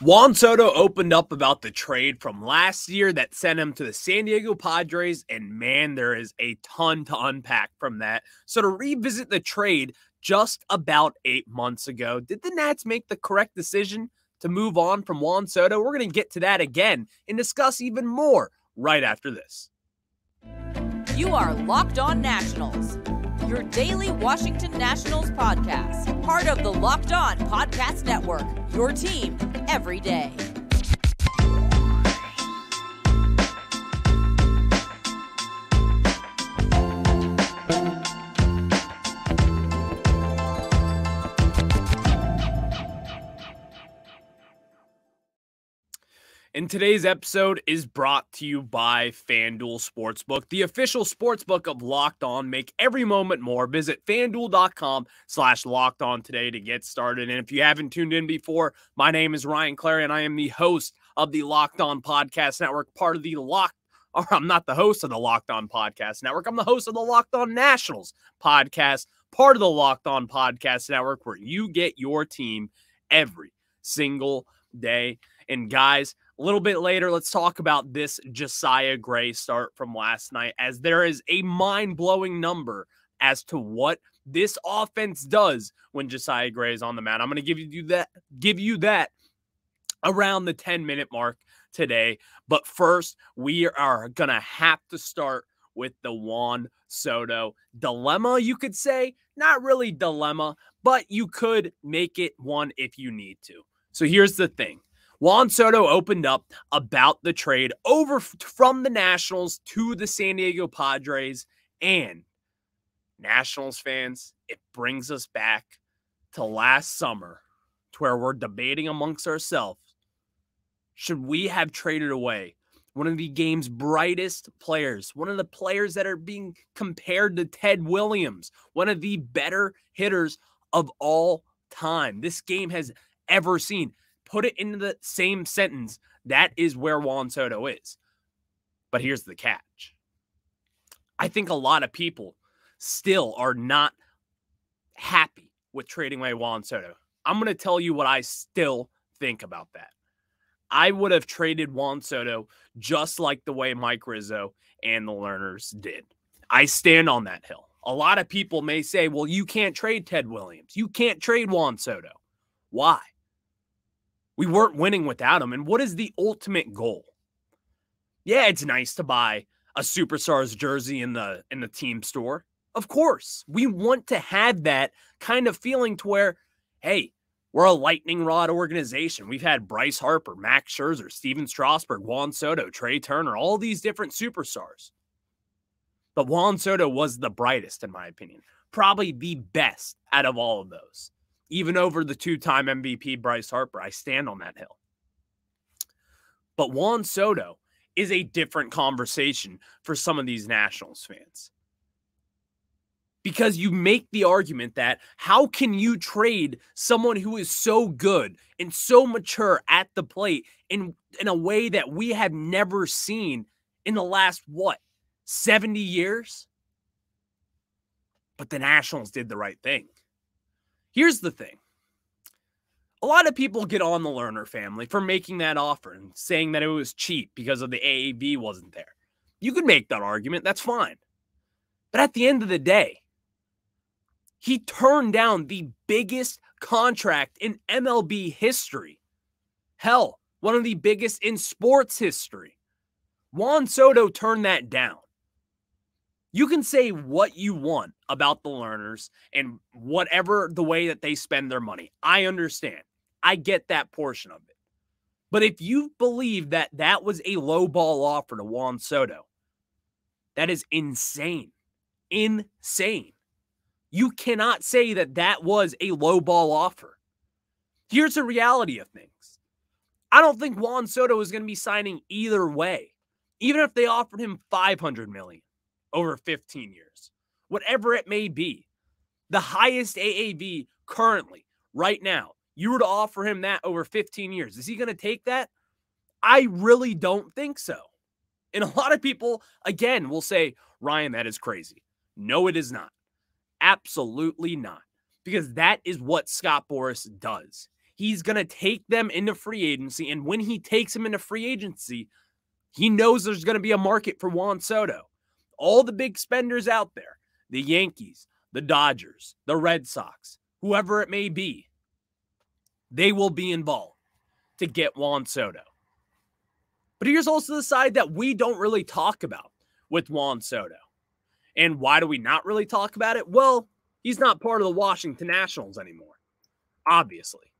Juan Soto opened up about the trade from last year that sent him to the San Diego Padres, and man, there is a ton to unpack from that. So to revisit the trade just about 8 months ago, did the Nats make the correct decision to move on from Juan Soto? We're going to get to that again and discuss even more right after this. You are Locked On Nationals, your daily Washington Nationals podcast, part of the Locked On Podcast Network, your team every day. And today's episode is brought to you by FanDuel Sportsbook, the official sportsbook of Locked On. Make every moment more. Visit FanDuel.com/LockedOn today to get started. And if you haven't tuned in before, my name is Ryan Clary, and I am the host of the Locked On Podcast Network, part of the I'm not the host of the Locked On Podcast Network. I'm the host of the Locked On Nationals podcast, part of the Locked On Podcast Network, where you get your team every single day. And guys, a little bit later, let's talk about this Josiah Gray start from last night, as there is a mind-blowing number as to what this offense does when Josiah Gray is on the mound. I'm going to give you that around the 10-minute mark today. But first, we are going to have to start with the Juan Soto dilemma, you could say. Not really dilemma, but you could make it one if you need to. So here's the thing. Juan Soto opened up about the trade over from the Nationals to the San Diego Padres, and Nationals fans, it brings us back to last summer, to where we're debating amongst ourselves, should we have traded away one of the game's brightest players, one of the players that are being compared to Ted Williams, one of the better hitters of all time this game has ever seen. Put it into the same sentence. That is where Juan Soto is. But here's the catch. I think a lot of people still are not happy with trading away Juan Soto. I'm going to tell you what I still think about that. I would have traded Juan Soto just like the way Mike Rizzo and the Lerners did. I stand on that hill. A lot of people may say, well, you can't trade Ted Williams. You can't trade Juan Soto. Why? We weren't winning without him. And what is the ultimate goal? Yeah, it's nice to buy a superstar's jersey in the team store. Of course, we want to have that kind of feeling to where, hey, we're a lightning rod organization. We've had Bryce Harper, Max Scherzer, Steven Strasburg, Juan Soto, Trey Turner, all these different superstars. But Juan Soto was the brightest, in my opinion. Probably the best out of all of those. Even over the two-time MVP Bryce Harper, I stand on that hill. But Juan Soto is a different conversation for some of these Nationals fans. Because you make the argument that how can you trade someone who is so good and so mature at the plate in a way that we have never seen in the last, 70 years? But the Nationals did the right thing. Here's the thing. A lot of people get on the Lerner family for making that offer and saying that it was cheap because of the AAV wasn't there. You could make that argument. That's fine. But at the end of the day, he turned down the biggest contract in MLB history. Hell, one of the biggest in sports history. Juan Soto turned that down. You can say what you want about the Lerners and whatever the way that they spend their money. I understand. I get that portion of it. But if you believe that that was a low ball offer to Juan Soto, that is insane. Insane. You cannot say that that was a low ball offer. Here's the reality of things. I don't think Juan Soto is going to be signing either way, even if they offered him $500 million. Over 15 years, whatever it may be. The highest AAV currently, right now, you were to offer him that over 15 years. Is he going to take that? I really don't think so. And a lot of people, again, will say, Ryan, that is crazy. No, it is not. Absolutely not. Because that is what Scott Boras does. He's going to take them into free agency, and when he takes them into free agency, he knows there's going to be a market for Juan Soto. All the big spenders out there, the Yankees, the Dodgers, the Red Sox, whoever it may be, they will be involved to get Juan Soto. But here's also the side that we don't really talk about with Juan Soto. And why do we not really talk about it? Well, he's not part of the Washington Nationals anymore, obviously.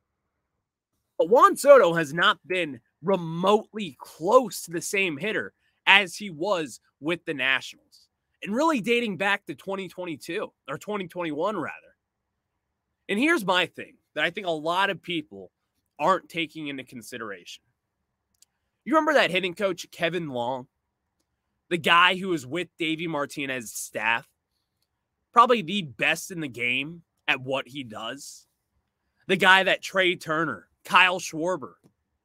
But Juan Soto has not been remotely close to the same hitter as he was with the Nationals. And really dating back to 2022, or 2021 rather. And here's my thing that I think a lot of people aren't taking into consideration. You remember that hitting coach, Kevin Long? The guy who was with Davey Martinez's staff? Probably the best in the game at what he does. The guy that Trey Turner, Kyle Schwarber,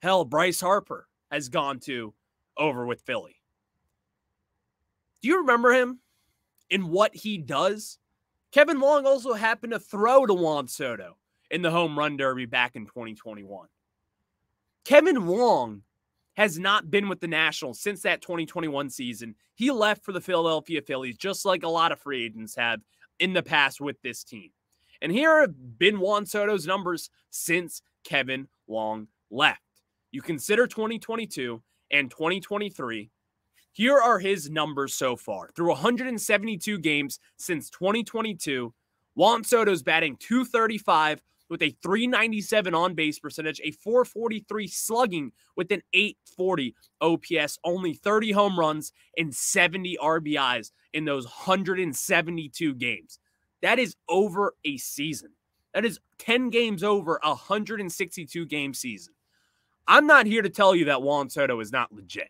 hell, Bryce Harper has gone to over with Philly. Do you remember him and what he does? Kevin Long also happened to throw to Juan Soto in the home run derby back in 2021. Kevin Long has not been with the Nationals since that 2021 season. He left for the Philadelphia Phillies, just like a lot of free agents have in the past with this team. And here have been Juan Soto's numbers since Kevin Long left. You consider 2022 and 2023. Here are his numbers so far. Through 172 games since 2022, Juan Soto's batting .235 with a .397 on-base percentage, a .443 slugging with an .840 OPS, only 30 home runs and 70 RBIs in those 172 games. That is over a season. That is 10 games over a 162-game season. I'm not here to tell you that Juan Soto is not legit.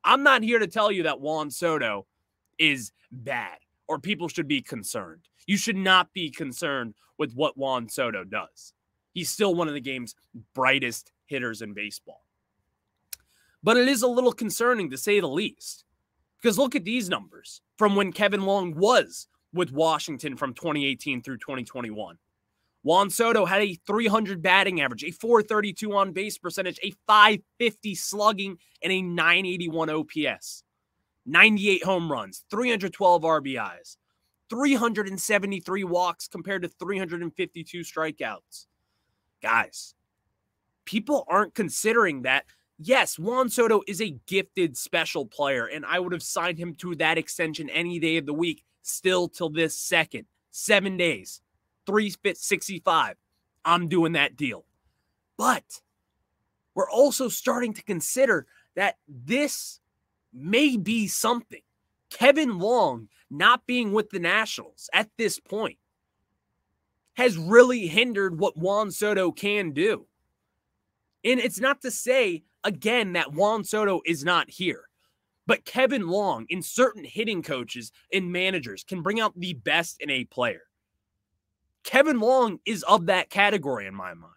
I'm not here to tell you that Juan Soto is bad or people should be concerned. You should not be concerned with what Juan Soto does. He's still one of the game's brightest hitters in baseball. But it is a little concerning, to say the least, because look at these numbers from when Kevin Long was with Washington from 2018 through 2021. Juan Soto had a .300 batting average, a .432 on-base percentage, a .550 slugging, and a .981 OPS. 98 home runs, 312 RBIs, 373 walks compared to 352 strikeouts. Guys, people aren't considering that. Yes, Juan Soto is a gifted, special player, and I would have signed him to that extension any day of the week, still till this second. 7 days. $365. I'm doing that deal. But we're also starting to consider that this may be something. Kevin Long not being with the Nationals at this point has really hindered what Juan Soto can do. And it's not to say, again, that Juan Soto is not here. But Kevin Long and certain hitting coaches and managers can bring out the best in a player. Kevin Long is of that category in my mind.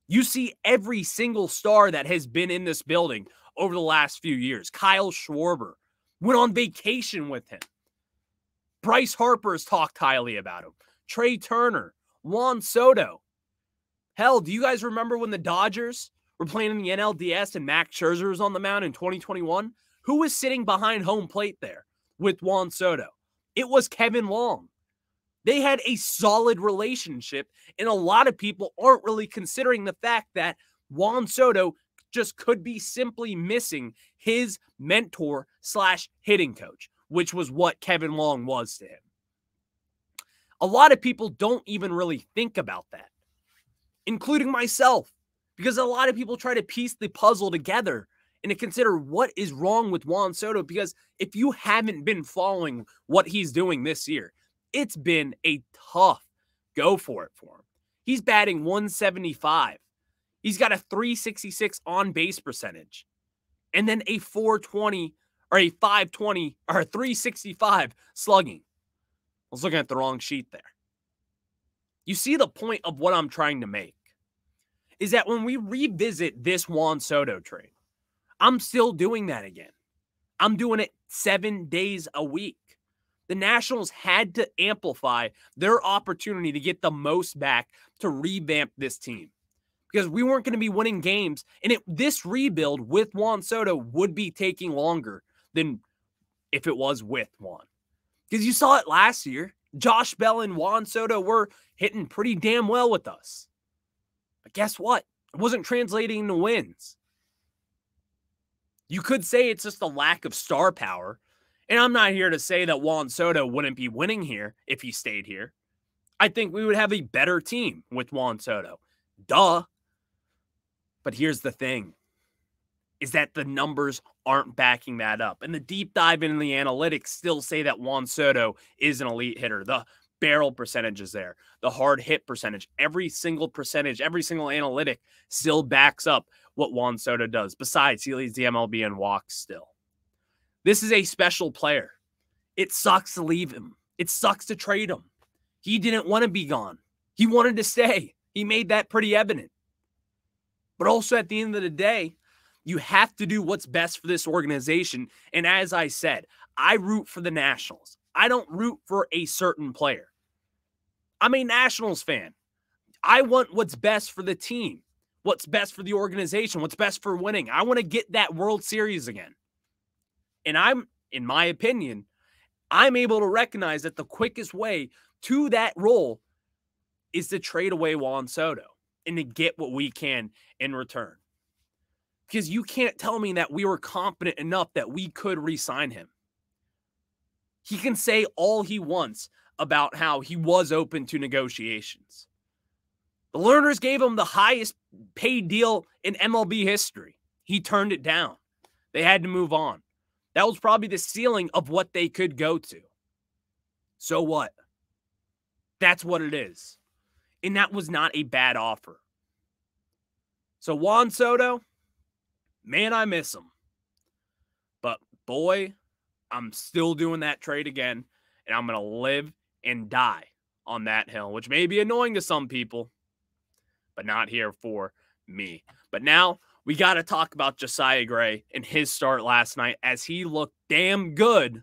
You see every single star that has been in this building over the last few years. Kyle Schwarber went on vacation with him. Bryce Harper has talked highly about him. Trey Turner, Juan Soto. Hell, do you guys remember when the Dodgers were playing in the NLDS and Max Scherzer was on the mound in 2021? Who was sitting behind home plate there with Juan Soto? It was Kevin Long. They had a solid relationship, and a lot of people aren't really considering the fact that Juan Soto just could be simply missing his mentor / hitting coach, which was what Kevin Long was to him. A lot of people don't even really think about that, including myself, because a lot of people try to piece the puzzle together and to consider what is wrong with Juan Soto, because if you haven't been following what he's doing this year, it's been a tough go for it for him. He's batting .175. He's got a .366 on-base percentage. And then a .420 or a .520 or a .365 slugging. I was looking at the wrong sheet there. You see the point of what I'm trying to make is that when we revisit this Juan Soto trade, I'm still doing that again. I'm doing it 7 days a week. The Nationals had to amplify their opportunity to get the most back to revamp this team. because we weren't going to be winning games. And this rebuild with Juan Soto would be taking longer than if it was with Juan. Because you saw it last year. Josh Bell and Juan Soto were hitting pretty damn well with us. But guess what? It wasn't translating into wins. You could say it's just a lack of star power. And I'm not here to say that Juan Soto wouldn't be winning here if he stayed here. I think we would have a better team with Juan Soto. Duh. But here's the thing, is that the numbers aren't backing that up. And the deep dive into the analytics still say that Juan Soto is an elite hitter. The barrel percentage is there. The hard hit percentage, every single percentage, every single analytic still backs up what Juan Soto does. Besides, he leads the MLB in walks still. This is a special player. It sucks to leave him. It sucks to trade him. He didn't want to be gone. He wanted to stay. He made that pretty evident. But also at the end of the day, you have to do what's best for this organization. And as I said, I root for the Nationals. I don't root for a certain player. I'm a Nationals fan. I want what's best for the team, what's best for the organization, what's best for winning. I want to get that World Series again. And in my opinion, I'm able to recognize that the quickest way to that role is to trade away Juan Soto and to get what we can in return. Because you can't tell me that we were confident enough that we could re-sign him. He can say all he wants about how he was open to negotiations. The Learners gave him the highest paid deal in MLB history. He turned it down. They had to move on. That was probably the ceiling of what they could go to. So what? That's what it is. And that was not a bad offer. So Juan Soto, man, I miss him. But boy, I'm still doing that trade again. And I'm going to live and die on that hill, which may be annoying to some people, but not here for me. But now we got to talk about Josiah Gray and his start last night, as he looked damn good.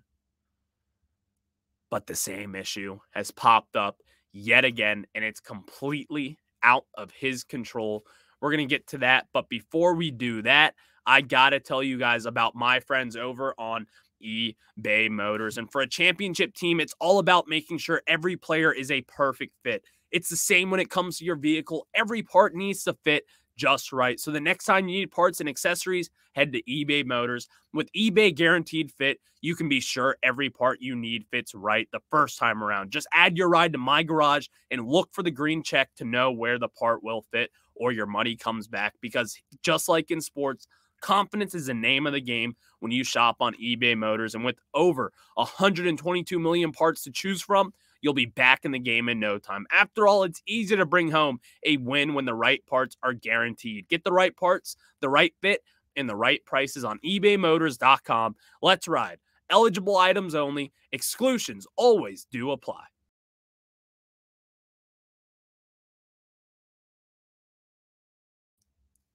But the same issue has popped up yet again, and it's completely out of his control. We're going to get to that. But before we do that, I got to tell you guys about my friends over on eBay Motors. And for a championship team, it's all about making sure every player is a perfect fit. It's the same when it comes to your vehicle. Every part needs to fit just right. So the next time you need parts and accessories, head to eBay Motors. With eBay Guaranteed Fit, you can be sure every part you need fits right the first time around. Just add your ride to My Garage and look for the green check to know where the part will fit, or your money comes back. Because just like in sports, confidence is the name of the game when you shop on eBay Motors. And with over 122 million parts to choose from, you'll be back in the game in no time. After all, it's easy to bring home a win when the right parts are guaranteed. Get the right parts, the right fit, and the right prices on ebaymotors.com. Let's ride. Eligible items only. Exclusions always do apply.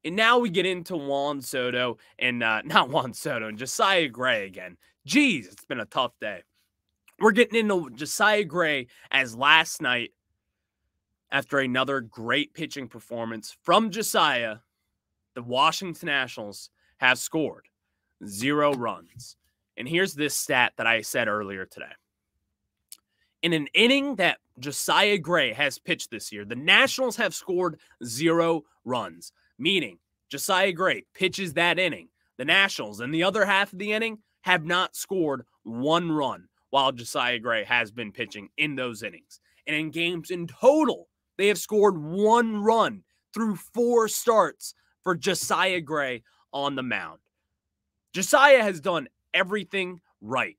And now we get into Juan Soto and not Juan Soto, and Josiah Gray again. Jeez, it's been a tough day. We're getting into Josiah Gray, as last night, after another great pitching performance from Josiah, the Washington Nationals have scored 0 runs. And here's this stat that I said earlier today. In an inning that Josiah Gray has pitched this year, the Nationals have scored 0 runs, meaning Josiah Gray pitches that inning. The Nationals, in the other half of the inning, have not scored 1 run, while Josiah Gray has been pitching in those innings. And in games in total, they have scored 1 run through 4 starts for Josiah Gray on the mound. Josiah has done everything right.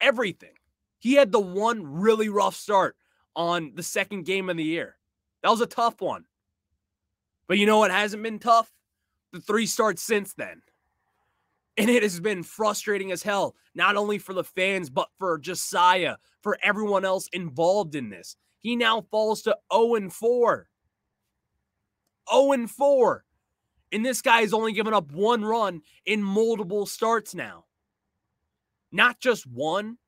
Everything. He had the one really rough start on the second game of the year. That was a tough one. But you know what hasn't been tough? The 3 starts since then. And it has been frustrating as hell, not only for the fans, but for Josiah, for everyone else involved in this. He now falls to 0-4. 0-4. And this guy has only given up 1 run in multiple starts now. Not just 1,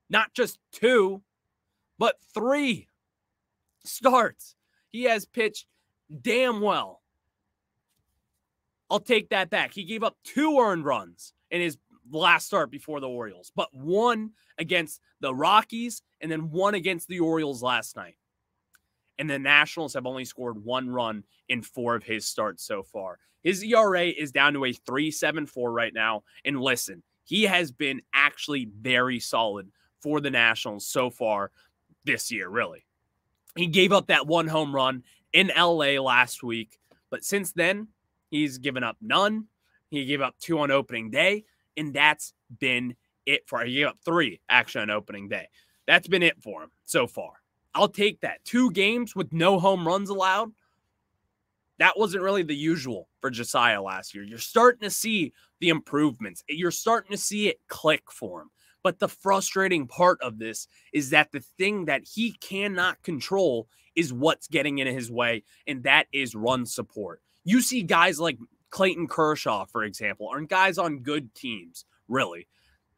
not just 2, but 3 starts. He has pitched damn well. I'll take that back. He gave up 2 earned runs in his last start before the Orioles, but 1 against the Rockies and then 1 against the Orioles last night. And the Nationals have only scored 1 run in 4 of his starts so far. His ERA is down to a 3.74 right now. And listen, he has been actually very solid for the Nationals so far this year, really. He gave up that 1 home run in LA last week, but since then, he's given up none. He gave up 2 on opening day, and that's been it for him. He gave up 3, actually, on opening day. That's been it for him so far. I'll take that. 2 games with no home runs allowed. That wasn't really the usual for Josiah last year. You're starting to see the improvements. You're starting to see it click for him. But the frustrating part of this is that the thing that he cannot control is what's getting in his way, and that is run support. You see guys like Clayton Kershaw, for example, or guys on good teams, really.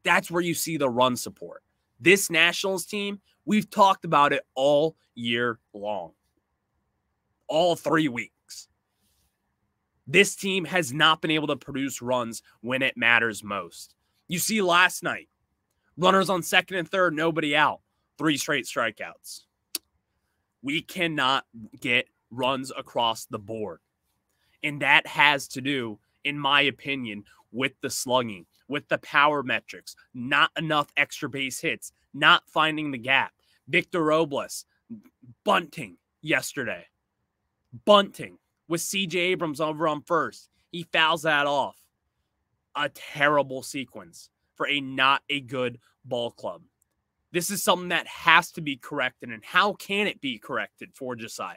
That's where you see the run support. This Nationals team, we've talked about it all year long. All 3 weeks. This team has not been able to produce runs when it matters most. You see last night, runners on second and third, nobody out. 3 straight strikeouts. We cannot get runs across the board. And that has to do, in my opinion, with the slugging, with the power metrics, not enough extra base hits, not finding the gap. Victor Robles, bunting yesterday. Bunting with C.J. Abrams over on first. He fouls that off. A terrible sequence for not a good ball club. This is something that has to be corrected, and how can it be corrected for Josiah?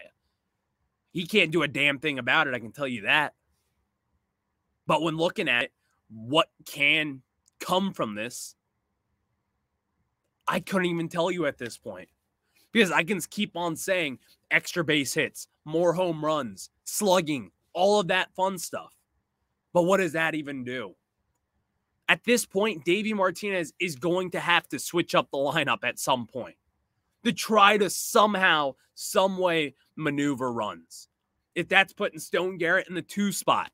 He can't do a damn thing about it, I can tell you that. But when looking at it, what can come from this, I couldn't even tell you at this point. Because I can keep on saying extra base hits, more home runs, slugging, all of that fun stuff. But what does that even do? At this point, Davey Martinez is going to have to switch up the lineup at some point to try to somehow, some way maneuver runs. If that's putting Stone Garrett in the 2 spot,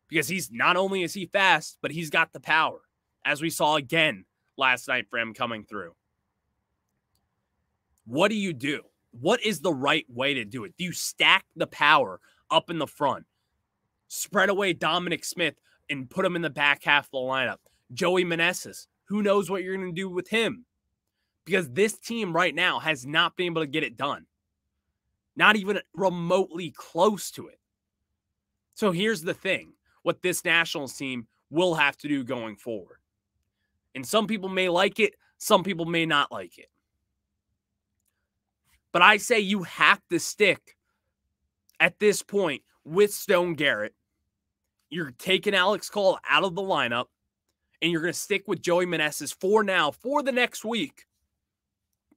because he's not only is he fast, but he's got the power, as we saw again last night for him coming through. What do you do? What is the right way to do it? Do you stack the power up in the front, spread away Dominic Smith, and put him in the back half of the lineup? Joey Meneses, who knows what you're going to do with him? Because this team right now has not been able to get it done. Not even remotely close to it. So here's the thing. What this Nationals team will have to do going forward. And some people may like it. Some people may not like it. But I say you have to stick at this point with Stone Garrett. You're taking Alex Cole out of the lineup, and you're going to stick with Joey Meneses for now, for the next week,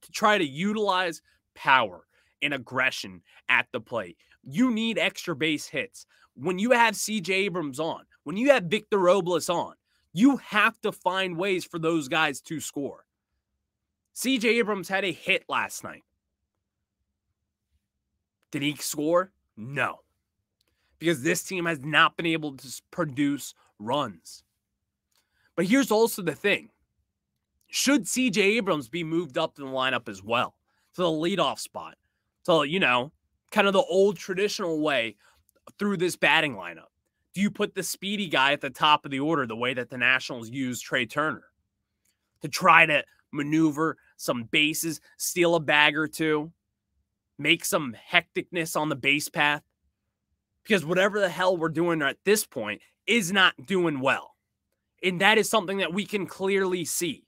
to try to utilize power and aggression at the plate. You need extra base hits. When you have C.J. Abrams on, when you have Victor Robles on, you have to find ways for those guys to score. C.J. Abrams had a hit last night. Did he score? No. Because this team has not been able to produce runs. But here's also the thing. Should C.J. Abrams be moved up to the lineup as well? To the leadoff spot? So, kind of the old traditional way through this batting lineup. Do you put the speedy guy at the top of the order the way that the Nationals use Trey Turner? To try to maneuver some bases, steal a bag or two? Make some hecticness on the base path? Because whatever the hell we're doing at this point is not doing well. And that is something that we can clearly see.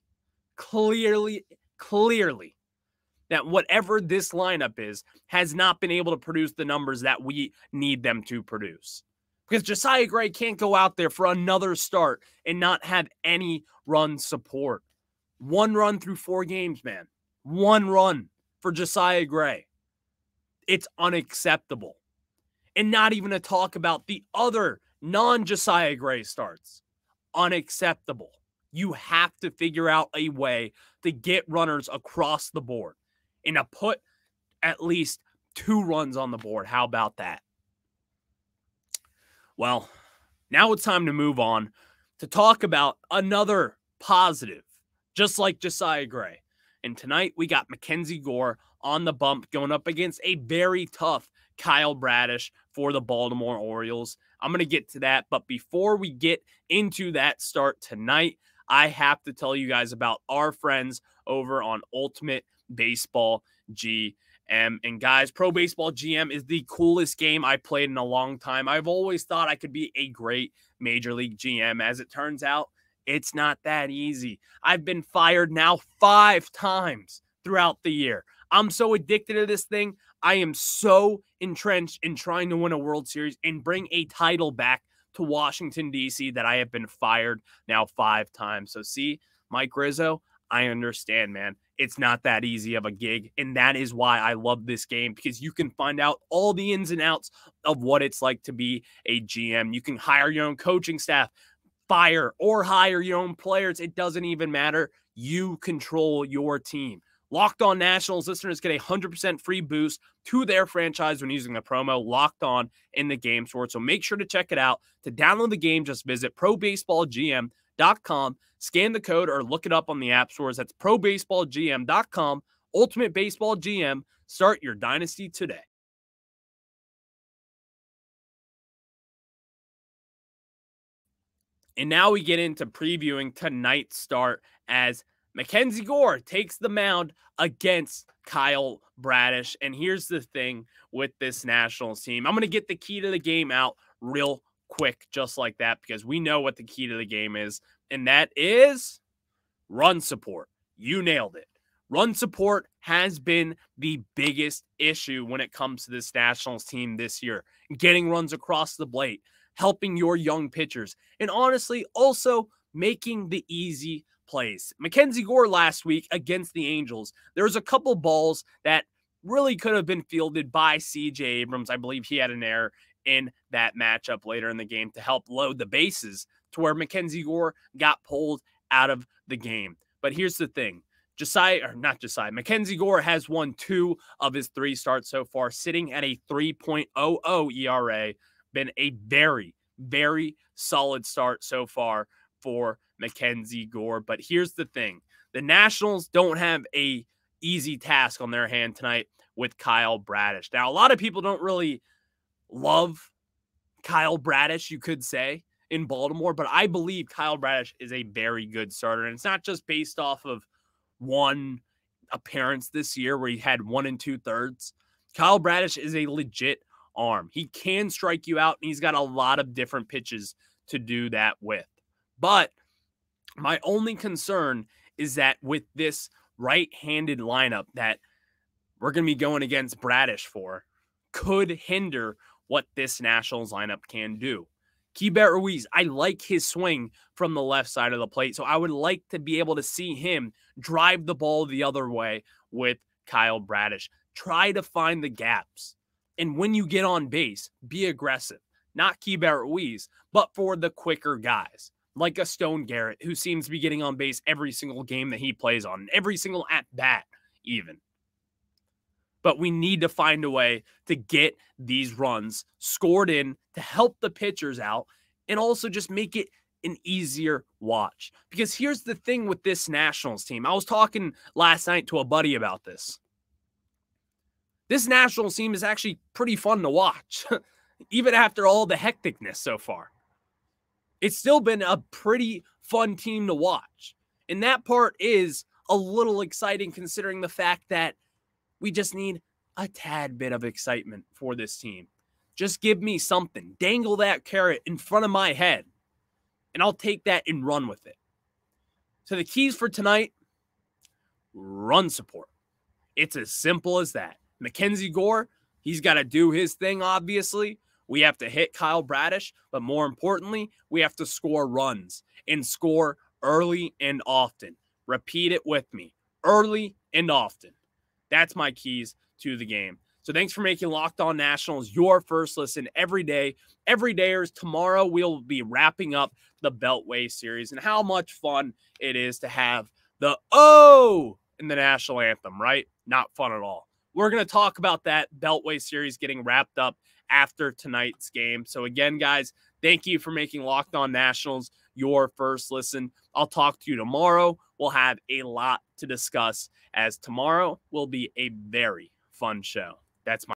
Clearly. That whatever this lineup is has not been able to produce the numbers that we need them to produce. Because Josiah Gray can't go out there for another start and not have any run support. 1 run through 4 games, man. 1 run for Josiah Gray. It's unacceptable. And not even to talk about the other non-Josiah Gray starts. Unacceptable. You have to figure out a way to get runners across the board and to put at least 2 runs on the board. How about that? Well, now it's time to move on to talk about another positive, just like Josiah Gray. And tonight we got Mackenzie Gore on the bump going up against a very tough Kyle Bradish for the Baltimore Orioles. I'm going to get to that, but before we get into that start tonight, I have to tell you guys about our friends over on Ultimate Baseball GM. And guys, Pro Baseball GM is the coolest game I played in a long time. I've always thought I could be a great Major League GM. As it turns out, it's not that easy. I've been fired now 5 times throughout the year. I'm so addicted to this thing. I am so entrenched in trying to win a World Series and bring a title back to Washington, D.C. that I have been fired now 5 times. So see, Mike Rizzo, I understand, man. It's not that easy of a gig, and that is why I love this game, because you can find out all the ins and outs of what it's like to be a GM. You can hire your own coaching staff, fire or hire your own players. It doesn't even matter. You control your team. Locked On Nationals listeners get a 100% free boost to their franchise when using the promo Locked On in the game store. So make sure to check it out. To download the game, just visit probaseballgm.com, scan the code, or look it up on the app stores. That's probaseballgm.com. Ultimate Baseball GM. Start your dynasty today. And now we get into previewing tonight's start as Mackenzie Gore takes the mound against Kyle Bradish. And here's the thing with this Nationals team. I'm going to get the key to the game out real quick, just like that, because we know what the key to the game is, and that is run support. You nailed it. Run support has been the biggest issue when it comes to this Nationals team this year. Getting runs across the plate, helping your young pitchers, and honestly, also making the easy plays. Mackenzie Gore last week against the Angels, there was a couple balls that really could have been fielded by C.J. Abrams. I believe he had an error in that matchup later in the game to help load the bases to where Mackenzie Gore got pulled out of the game. But here's the thing. Mackenzie Gore has won 2 of his 3 starts so far, sitting at a 3.00 ERA. Been a very, very solid start so far for Mackenzie Gore. But here's the thing. The Nationals don't have a easy task on their hand tonight with Kyle Bradish. Now, a lot of people don't really love Kyle Bradish, you could say, in Baltimore, but I believe Kyle Bradish is a very good starter. And it's not just based off of one appearance this year where he had 1 2/3. Kyle Bradish is a legit arm. He can strike you out, and he's got a lot of different pitches to do that with. But my only concern is that with this right-handed lineup that we're going to be going against Bradish for, could hinder what this Nationals lineup can do. Keibert Ruiz, I like his swing from the left side of the plate, so I would like to be able to see him drive the ball the other way with Kyle Bradish. Try to find the gaps. And when you get on base, be aggressive. Not Keibert Ruiz, but for the quicker guys, like a Stone Garrett, who seems to be getting on base every single game that he plays on, every single at-bat even. But we need to find a way to get these runs scored in to help the pitchers out and also just make it an easier watch. Because here's the thing with this Nationals team. I was talking last night to a buddy about this. This Nationals team is actually pretty fun to watch, even after all the hecticness so far. It's still been a pretty fun team to watch. And that part is a little exciting considering the fact that we just need a tad bit of excitement for this team. Just give me something. Dangle that carrot in front of my head, and I'll take that and run with it. So the keys for tonight, run support. It's as simple as that. Mackenzie Gore, he's got to do his thing, obviously. We have to hit Kyle Bradish, but more importantly, we have to score runs and score early and often. Repeat it with me. Early and often. That's my keys to the game. So thanks for making Locked On Nationals your first listen every day. Everydayers, tomorrow we'll be wrapping up the Beltway series and how much fun it is to have the O in the national anthem, right? Not fun at all. We're going to talk about that Beltway series getting wrapped up after tonight's game. So again, guys, thank you for making Locked On Nationals your first listen. I'll talk to you tomorrow. We'll have a lot to discuss, as tomorrow will be a very fun show. That's my